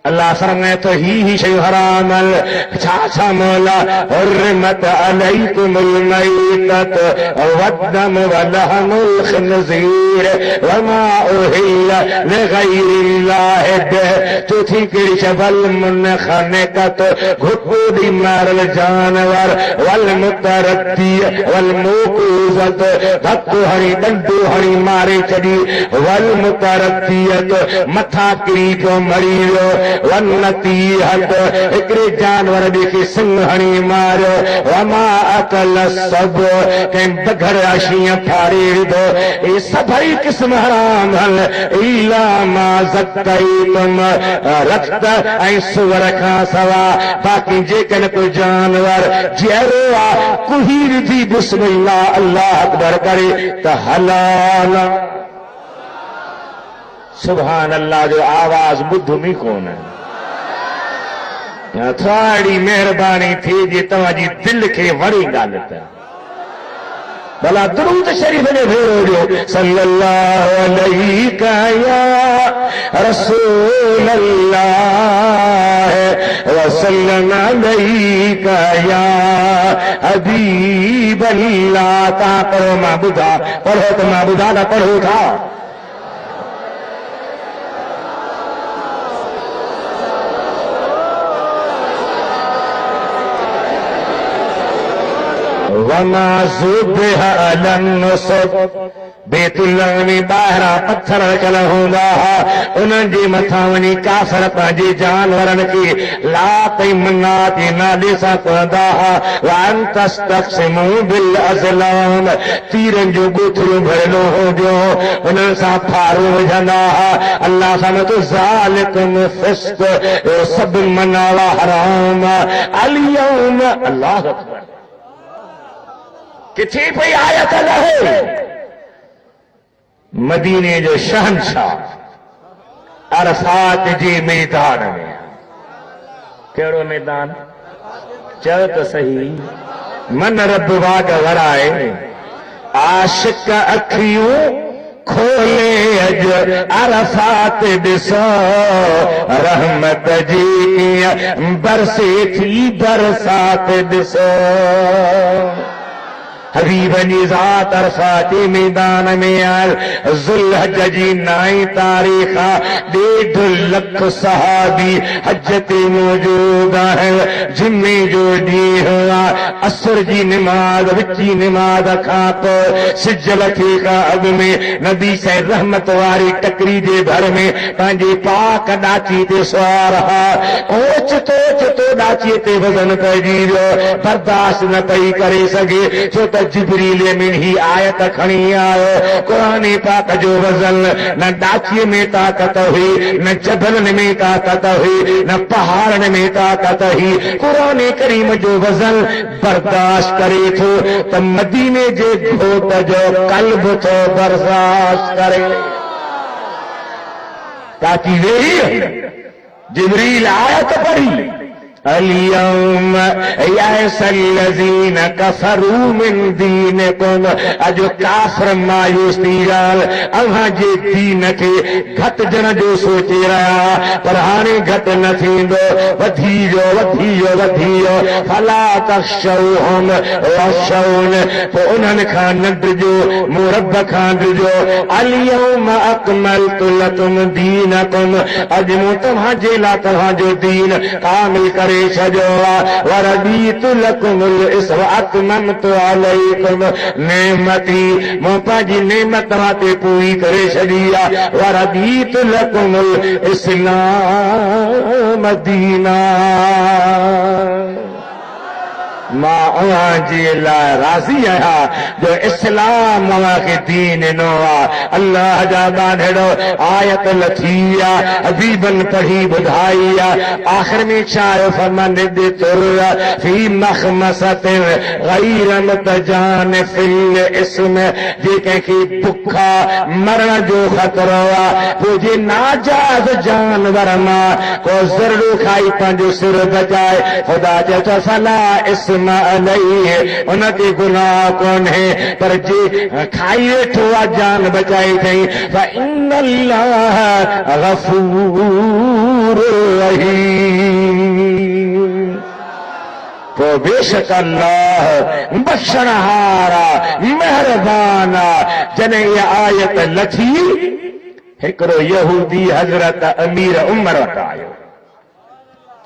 اللہ فرمائے تو ہی شیء حرام چھاچھا مولا حرمت علیکم المیتۃ والدم ولحم الخنزیر وما اہل لغیر اللہ بہ چوتھی کڑی والمنخنقۃ گھٹوڑی مارل جانور والمتردی والموقوذۃ دھکو ہنی ڈنڈو ہنی مارے چڑی والمتردیۃ متھا کڑی جو مریو والنتیحت اکڑے جانور دیکھی سنگ ہنی مارو وما اکل السبع کہیں بگھر اشیاں پھاڑی دو یہ سبھی قسم حرام ہن الا ما زکیتم رکھت این سور کھا سوا باقی جے کن کو جانور جیرو کہیر دی بسم اللہ اللہ اکبر کرے تو حلال سبحان اللہ جو آواز بدھمی کون ہے تھوڑی مہربانی تھی جی تمہاری دل کے وڑی گالتا بلا درود شریف نے بھیرو جو صلی اللہ علیہ یا رسول اللہ وسلم علیہ یا حبیب اللہ تا پڑھو معبودہ پڑھو تو معبودہ نہ پڑھو تھا وما ذبح علی النصب بیت اللہ میں باہرہ پتھر چل ہوندا انہاں جی متھاونی کافر پانجی جانورن کی لات منات نالے سا پوندا وان تستقسموا بالازلام تیرن جو گوتھرو بھرلو ہو جو انہاں سا پھارو جندا اللہ سمت ذالکم فسق سب مناوا حرام الیوم اللہ اکبر کتھی پہ آیت اللہ مدینے جو شہنشاہ عرفات جی میدان میں کیڑو میدان چل تو صحیح من رب واگ ورائے عاشق اکھیوں کھولے اج عرفات دسو رحمت جی برسی تھی برسات دسو حبیب ذات عرفات میدان میں آل ذوالحج جی 9 تاریخ 1.5 لاکھ صحابی حجت موجود ہے جمعے جو ڈی ہوا عصر جی نماز وچی نماز کھاپ سجل تھی کا اب میں نبی سے رحمت واری ٹکری دے گھر میں پانجی پاک ڈاچی تے سوارہا اوچ تو ڈاچی تے وزن پیجی جو برداشت نہ پئی کرے سگے چھو تا جبریل من ہی آیت کھنی آئے قرآن پاک جو وزن نہ ڈاچی میں طاقت ہوئی نہ جبلن میں طاقت ہوئی نہ پہاڑن میں طاقت ہوئی قرآن کریم جو وزن برداشت کرے تو تو مدینے جو گھوٹ جو قلب تو برداشت کرے تاکہ وہی جبریل آیت پڑھی اليوم يئس الذين كفروا من دينكم اجو کافر مایوس تیرال اوہاں جے دین کے گھٹ جن جو سوچی رہا پر ہانے گھٹ نہ تھیندو ودھیو فلا تخشوهم واخشون تو انہن کھان جو مرب کھان جو اليوم اکملت لكم دینکم اج تمہاں جے لا تمہاں جو دین کامل کرے شجوا وردیت لکم الاسر اتممت علیکم نعمتی موپا جی نعمت ماتے پوری کرے شدیا وردیت لکم الاسلام دینہ ماں اوہاں جی اللہ راضی ہے جو اسلام اوہاں کے دین نوا اللہ جادا ڈھڑو آیت لتھیا حبیبن پڑھی بدھائیا آخر میں چاہے فرمان دے تر فی مخمصت غیر متجان فی الاسم جی کہیں کی بکھا مرنا جو خطروا پوجے ناجاز جانور ماں کو ضرور کھائی پانجو سر بجائے خدا جتا فلا اسم علیہ انہ کے گناہ کون ہے پر جی کھائیے ٹھوا جان بچائی تھیں فَإِنَّ اللَّهَ غَفُورٌ رَحِيمٌ کو بے شک اللہ بخشنہارا مہربانا جنہیں یہ آیت لٹھی ہکرو یہودی حضرت امیر عمر وٹ آیو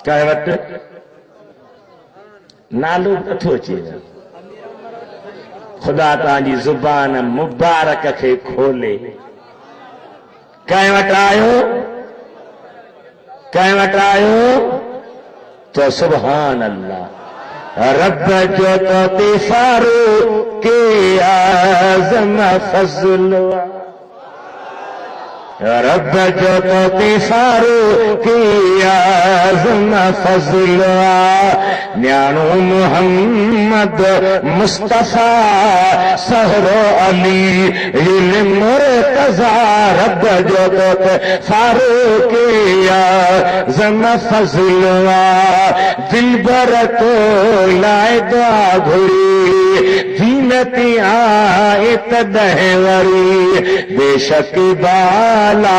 کہے وٹ نالو نٿو چیز خدا تانجی زبان مبارک کے کھولے کہیں وٹ آیو تو سبحان اللہ رب جو تو فاروق کے اعظم فضل رب جو تو فاروق کی اعظم فضل نیانو محمد مصطفیٰ سہر علی علم مرتضی رب جو تو فاروق کی اعظم فضل دل بر تو لائے دعا گھری دینتی آئے تدہوری بے شک بالا